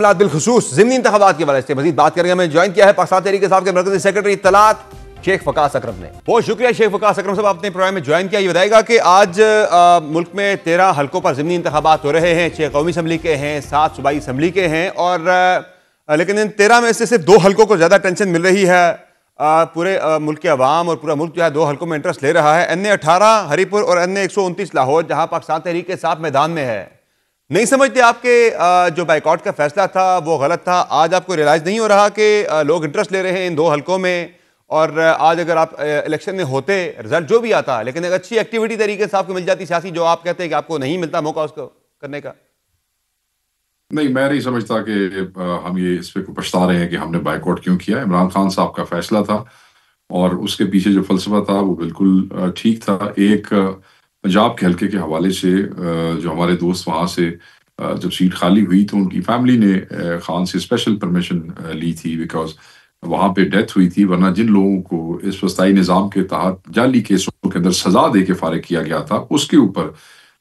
तफसीलात बिलखुसूस ज़िमनी इंतखाबात के हवाले से मज़ीद बात करेंगे। हमें ज्वाइन किया है पाकिस्तान तहरीक इंसाफ के मरकज़ी सेक्रेटरी इत्तलात शेख वकास अकरम ने। बहुत शुक्रिया शेख वकास अकरम साहब, आपने प्रोग्राम में ज्वाइन किया। ये बताएगा कि आज मुल्क में 13 हल्कों पर ज़िमनी इंतखाबात हो रहे हैं। 6 कौमी असम्बली के हैं, 7 सूबाई असम्बली के हैं, और लेकिन इन 13 में से सिर्फ 2 हल्कों को ज़्यादा टेंशन मिल रही है। पूरे मुल्क के अवाम और पूरा मुल्क जो है 2 हल्कों में इंटरेस्ट ले रहा है। NA 18 हरीपुर और NA 129 लाहौर, जहाँ पाकिस्तान तहरीक इंसाफ मैदान में है। नहीं समझते आपके जो बाइकआउट का फैसला था वो गलत था? आज आपको रियलाइज़ नहीं हो रहा कि लोग इंटरेस्ट ले रहे हैं इन 2 हल्कों में, और आज अगर आप इलेक्शन में होते, रिजल्ट जो भी आता, लेकिन एक अच्छी एक्टिविटी तरीके से आपको मिल जाती सियासी, जो आप कहते हैं कि आपको नहीं मिलता मौका उसको करने का? नहीं, मैं नहीं समझता कि हम ये इस पे पछता रहे हैं कि हमने बाइकआउट क्यों किया। इमरान खान साहब का फैसला था और उसके पीछे जो फलसफा था वो बिल्कुल ठीक था। एक पंजाब के हल्के के हवाले से जो हमारे दोस्त वहाँ से जब सीट खाली हुई तो उनकी फैमिली ने खान से स्पेशल परमिशन ली थी, बिकॉज वहाँ पे डेथ हुई थी। वरना जिन लोगों को इस वस्ताई निज़ाम के तहत जाली केसों के अंदर सजा दे के फारिग किया गया था, उसके ऊपर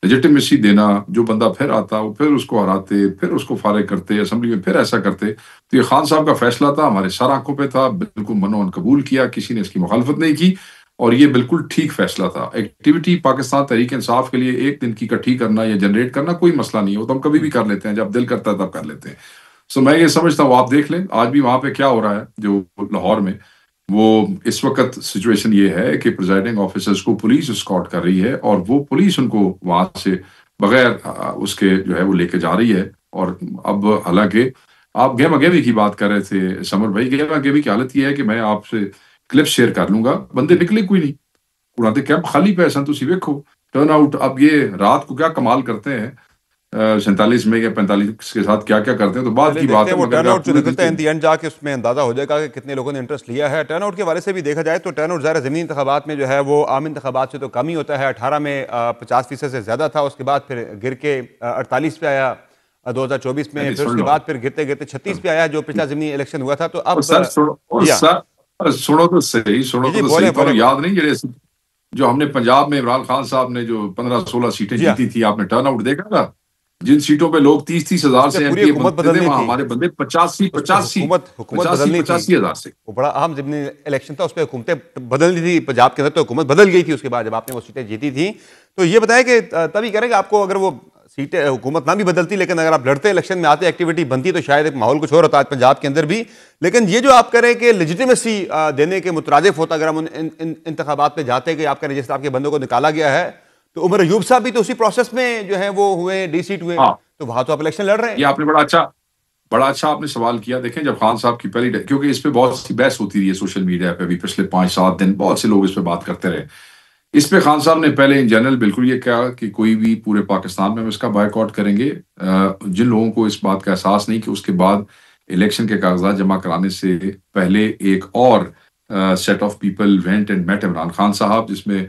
लेजिटिमेसी देना, जो बंदा फिर आता वो फिर उसको हराते, फिर उसको फारिग करते, असेंबली में फिर ऐसा करते। तो ये खान साहब का फैसला था, हमारे सर आंखों पे था, बिल्कुल मनोन कबूल किया, किसी ने इसकी मुखालफत नहीं की, और ये बिल्कुल ठीक फैसला था। एक्टिविटी पाकिस्तान तहरीक इंसाफ के लिए एक दिन की इकट्ठी करना या जनरेट करना कोई मसला नहीं है, वो तो हम कभी भी कर लेते हैं, जब दिल करता है तब कर लेते हैं। सो मैं ये समझता हूँ, आप देख लें आज भी वहां पे क्या हो रहा है। जो लाहौर में वो इस वक्त सिचुएशन ये है कि प्रिजाइडिंग ऑफिसर्स को पुलिस एस्कॉर्ट कर रही है, और वो पुलिस उनको वहां से बगैर उसके जो है वो लेके जा रही है। और अब हालांकि आप गेमा गेमी की बात कर रहे थे समर भाई, गेमा गेमी की हालत ये है कि मैं आपसे क्लिप शेयर कर लूंगा, बंदे निकले कोई नहीं, उड़ाते कैंप खाली पे ऐसा तुसी देखो टर्न आउट। अब ये रात को क्या कमाल करते हैं 47 में या 45 के साथ क्या क्या करते हैं तो बाद की बात है। वो टर्न आउट जो निकलता है इन दी एंड जाके उसमें अंदाजा हो जाएगा कि कितने लोगों ने इंटरेस्ट लिया है। टर्न आउट के वाले से भी देखा जाए तो टर्न आउट ज़ाहिर ज़मीनी इंतखाबात में जो है वो आम इंतखाबात से तो कम ही होता है। 18 में 50% से ज़्यादा था, उसके बाद फिर गिर के 48 पे आया 2024 में, फिर उसके बाद फिर गिरते गिरते 36 पे आया जो पिछला ज़मीनी इलेक्शन हुआ था। तो अब सुनो तो सही, तो याद नहीं जो हमने पंजाब में इमरान खान साहब ने जो 15-16 सीटें जीती थी, आपने टर्न आउट देखा था? जिन सीटों पे लोग 30-30 हजार से एमपी बनते थे, वहां हमारे बंदे 85 हजार से। वो बड़ा अहम ज़िमनी इलेक्शन था, उस पर हुकूमतें बदलनी थी पंजाब के अंदर, तो हुकूमत बदल गई थी उसके बाद जब आपने वो सीटें जीती थी। तो ये बताया कि तभी करेंगे आपको, अगर वो सीटें हुकूमत ना भी बदलती, लेकिन अगर आप लड़ते इलेक्शन में आते, एक्टिविटी बनती, तो शायद एक माहौल कुछ और होता है पंजाब के अंदर भी। लेकिन ये जो आप करें कि लेजिटिमेसी देने के मुतरादिफ होता, अगर हम इन इंतखाबात पे जाते कि आपके रजिस्टर आपके बंदों को निकाला गया है, तो उमर अयूब साहब भी तो उसी प्रोसेस में जो है वो हुए, डी-सीट हुए। तो वहां तो आप इलेक्शन लड़ रहे हैं। ये आपने बड़ा अच्छा आपने सवाल किया। देखें, जब खान साहब की पहली, क्योंकि इस पे बहुत सी बहस होती रही है सोशल मीडिया पे भी पिछले 5-7 दिन, बहुत से लोग इस पे बात करते रहे। इस पे खान साहब ने पहले इन जनरल बिल्कुल ये कहा कि कोई भी पूरे पाकिस्तान में हम इसका बायकॉट करेंगे। जिन लोगों को इस बात का एहसास नहीं कि उसके बाद इलेक्शन के कागजात जमा कराने से पहले एक और set of people went and met Imran Khan sahab, जिसमें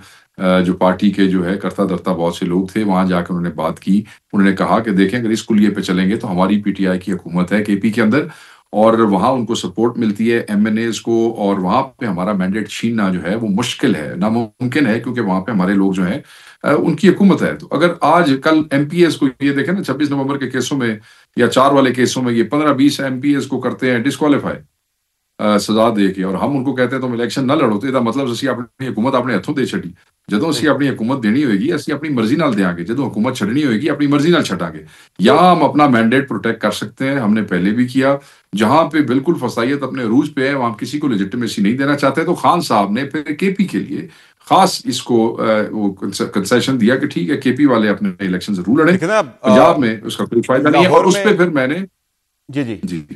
जो पार्टी के जो है करता धरता बहुत से लोग थे, वहां जाकर उन्होंने बात की। उन्होंने कहा कि देखें, अगर इस कुलिये पे चलेंगे तो हमारी पीटीआई की हुकूमत है केपी के अंदर, और वहां उनको सपोर्ट मिलती है एमएनएस को, और वहां पे हमारा मैंडेट छीनना जो है वो मुश्किल है, नामुमकिन है, क्योंकि वहां पे हमारे लोग जो हैं उनकी हुकूमत है। तो अगर आज कल एमपीएस को ये देखें ना, 26 नवंबर के केसों में या 4 वाले केसों में ये 15-20 एमपीएस को करते हैं डिस्क्वालीफाई सजा दे के, और हम उनको कहते हैं तुम इलेक्शन ना लड़ो। तो ਇਹਦਾ मतलब ਅਸੀਂ ਆਪਣੀ हुकूमत ਆਪਣੇ ਹੱਥੋਂ ਦੇ ਛੱਡੀ। ਜਦੋਂ ਅਸੀਂ ਆਪਣੀ हुकूमत देनी होगी ਅਸੀਂ अपनी मर्जी नाल देंगे, ਜਦੋਂ हुकूमत छड़नी होगी अपनी मर्जी नाल छटांगे। यहाँ हम अपना मैंडेट प्रोटेक्ट कर सकते हैं, हमने पहले भी किया। जहां पे बिल्कुल फसाइयत अपने रूज पे है, वहां किसी को लेजिटिमेसी नहीं देना चाहते, तो खान साहब ने फिर केपी के लिए खास इसको वो कंसेशन दिया कि ठीक है, केपी वाले अपने इलेक्शन जरूर लड़े, पंजाब में उसका कोई फायदा नहीं है। और उस पर फिर मैंने जी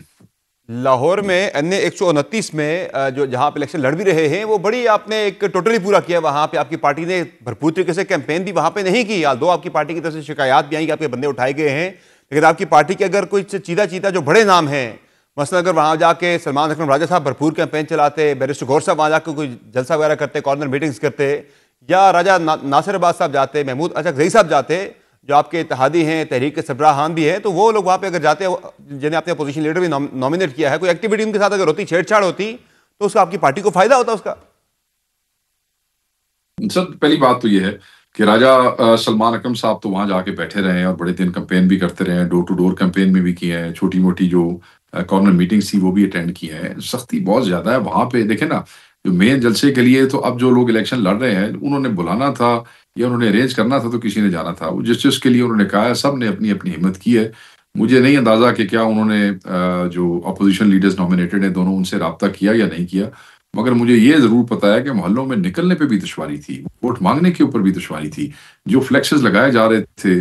लाहौर में NA 129 में जो जहां आप इलेक्शन लड़ भी रहे हैं, वो बड़ी आपने एक टोटली पूरा किया। वहां पे आपकी पार्टी ने भरपूर तरीके से कैंपेन भी वहां पे नहीं की। दो आपकी पार्टी की तरफ से शिकायत भी आई कि आपके बंदे उठाए गए हैं, लेकिन आपकी पार्टी के अगर कोई चीता जो बड़े नाम हैं, मसलन अगर वहां जाके सलमान अकरम राजा साहब भरपूर कैंपेन चलाते, बैरिस्टर गौर साहब वहां जाकर कोई जलसा वगैरह करते, कॉर्नर मीटिंग्स करते, या राजा नासिर अब्बास साहब जाते, महमूद अजहर साहब जाते, जो आपके इत्तेहादी हैं, तहरीक के सरबराहान भी हैं, तो वो लोग वहाँ पे अगर जाते, जिन्हें आपने अपोजिशन लीडर भी नॉमिनेट किया है, कोई एक्टिविटी उनके साथ अगर होती, छेड़छाड़ होती, तो उसका आपकी पार्टी को फायदा होता उसका। सर, पहली बात तो ये है कि राजा सलमान अकरम साहब तो वहां जाके बैठे रहे हैं और बड़े दिन कैंपेन भी करते रहे हैं, डोर टू डोर कैंपेन में भी किए हैं, छोटी मोटी जो कॉर्नर मीटिंग्स थी वो भी अटेंड किए हैं। सख्ती बहुत ज्यादा है वहां पे। देखे ना, जो मेन जलसे के लिए तो अब जो लोग इलेक्शन लड़ रहे हैं, उन्होंने बुलाना था या उन्होंने अरेंज करना था तो किसी ने जाना था। वो जिस चीज के लिए उन्होंने कहा है, सब ने अपनी अपनी हिम्मत की है। मुझे नहीं अंदाजा कि क्या उन्होंने जो अपोजिशन लीडर्स नॉमिनेटेड हैं दोनों, उनसे रब्ता किया या नहीं किया, मगर मुझे ये जरूर पता है कि मोहल्लों में निकलने पे भी दुश्वारी थी, वोट मांगने के ऊपर भी दुश्वारी थी। जो फ्लेक्सेस लगाए जा रहे थे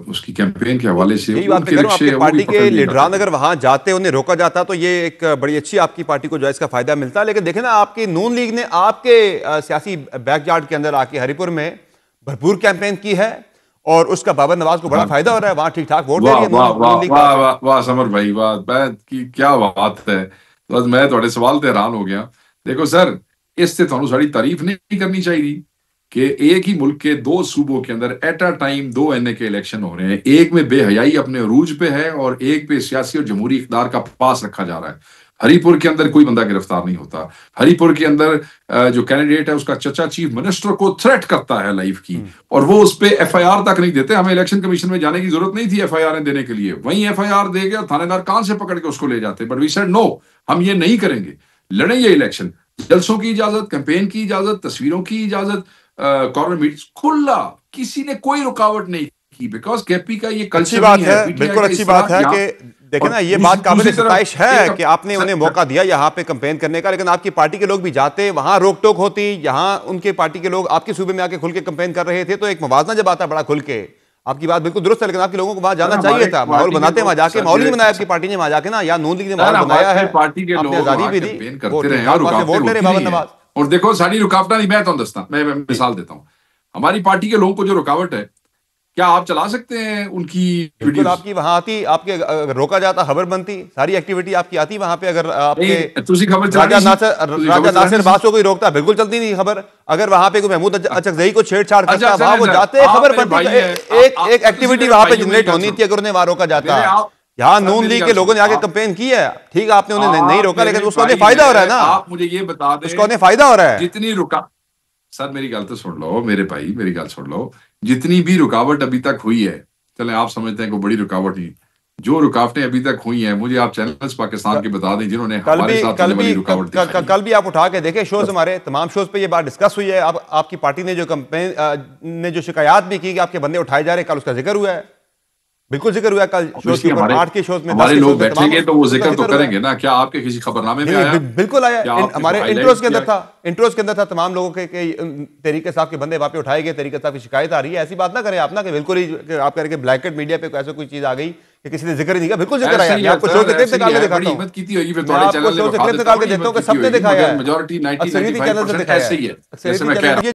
उसकी कैंपेन के हवाले से, यही बात मैं कह रहा हूं, आपकी पार्टी के लीडरान अगर वहां जाते, उन्हें रोका जाता तो ये एक बड़ी अच्छी आपकी पार्टी को जो है इसका फायदा मिलता। लेकिन देखें ना, आपकी नून लीग ने आपके सियासी बैकयार्ड के अंदर आके हरिपुर में भरपूर कैंपेन की है और उसका बाबर नवाज को बड़ा फायदा हो रहा है, वहां ठीक ठाक वोट दे रही है। वाह समर भाई, वाह की क्या बात है। बस मैं थोड़े सवाल ते हैरान हो गया। देखो सर, इससे थानू साड़ी तारीफ नहीं करनी चाहिए कि एक ही मुल्क के दो सूबों के अंदर एट अ टाइम दो एनए के इलेक्शन हो रहे हैं। एक में बेहयाई अपने अरूज पे है और एक पे सियासी और जमहूरी इख्तियार का पास रखा जा रहा है। हरिपुर के अंदर कोई बंदा गिरफ्तार नहीं होता। हरिपुर के अंदर जो कैंडिडेट है उसका चचा चीफ मिनिस्टर को थ्रेट करता है लाइफ की, और वो उस पर एफआईआर तक नहीं देते। हमें इलेक्शन कमीशन में जाने की जरूरत नहीं थी एफआईआर देने के लिए, वहीं एफआईआर दे गया, थानेदार कान से पकड़ के उसको ले जाते। बट वी सेड नो, हम ये नहीं करेंगे, लड़ेंगे इलेक्शन। जलसों की इजाजत, कैंपेन की इजाजत, तस्वीरों की इजाजत, कॉर्नर मीटिंग्स खुला, किसी ने कोई रुकावट नहीं की, बिकॉज केपी का ये अच्छी बात है, बिल्कुल अच्छी बात है कि देखें ना, ये बात काबिल सताइश है कि आपने उन्हें मौका दिया यहाँ पे कैंपेन करने का, लेकिन आपकी पार्टी के लोग भी जाते, वहां रोक टोक होती, यहाँ उनके पार्टी के लोग आपके सूबे में आके खुल के कैंपेन कर रहे थे, तो एक मवाजना जब आता बड़ा खुल के, आपकी बात बिल्कुल दुरुस्त है, लेकिन आपके लोगों को वहां जाना चाहिए था। माहौल बनाते वहां जाके, माहौल नहीं बनाया आपकी पार्टी ने वहां जाके ना, या नून लीग ने माहौल बनाया है, पार्टी के लोग आजादी भी दी, वोट ले रहे बाबर नवाज। और देखो सारी रुकावट नहीं, मैं तो दस्ता मैं मिसाल देता हूँ। हमारी पार्टी के लोगों को जो रुकावट है, क्या आप चला सकते हैं उनकी बिल्कुल आपकी वहां आती, आपके अगर रोका जाता खबर बनती, सारी एक्टिविटी आपकी आती वहां पे। अगर आपके राजा नासिर बासो को ही रोकता, बिल्कुल चलती नहीं खबर। अगर वहां पे कोई महमूद अचकजई को छेड़छाड़ करता, वहां वो जाते, खबर बनती, एक एक्टिविटी वहां पे जनरेट होनी थी अगर उन्हें वहां रोका जाता। यहाँ नून लीग के लोगों ने आके कैंपेन की है, ठीक है, आपने उन्हें नहीं रोका, लेकिन उसको उन्हें फायदा हो रहा है ना। आप मुझे ये बता दें, उसको उन्हें फायदा हो रहा है। जितनी रुका सर, मेरी गल तो सुन लो मेरे भाई, मेरी गल सुन लो। जितनी भी रुकावट अभी तक हुई है, चले आप समझते हैं कोई बड़ी रुकावट नहीं, जो रुकावटें अभी तक हुई हैं, मुझे आप चैनल्स पाकिस्तान के बता दें जिन्होंने हमारे साथ कल भी आप उठा के देखें शोज, हमारे तमाम शोज पे ये बात डिस्कस हुई है। आपकी पार्टी ने जो कैंपेन ने जो शिकायत भी की कि आपके बंदे उठाए जा रहे, कल उसका जिक्र हुआ है, बिल्कुल जिक्र हुआ कल शोज के ऊपर, 8 के शोज में हमारे लोग बैठेंगे तो वो जिक्र तो करेंगे ना। क्या आपके किसी खबरनामे में आया? बिल्कुल आया, हमारे इंट्रोज के अंदर था, इंट्रोज के अंदर था, तमाम लोगों के तरीके साहब के बंदे वहां पे उठाए गए, तरीके साहब की शिकायत आ रही है। ऐसी बात ना करें आप ना कि बिल्कुल ही आप कह रहे ब्लैकेट मीडिया पे ऐसा कोई चीज आ गई कि किसी ने जिक्र नहीं किया। बिल्कुल जिक्र आया, मैं आपको शो के क्लिप निकाल के दिखाता हूं, मैं आपको शो के क्लिप निकाल के देता हूं कि सबने दिखाया है, मेजॉरिटी 90-95% चैनल से दिखाया है।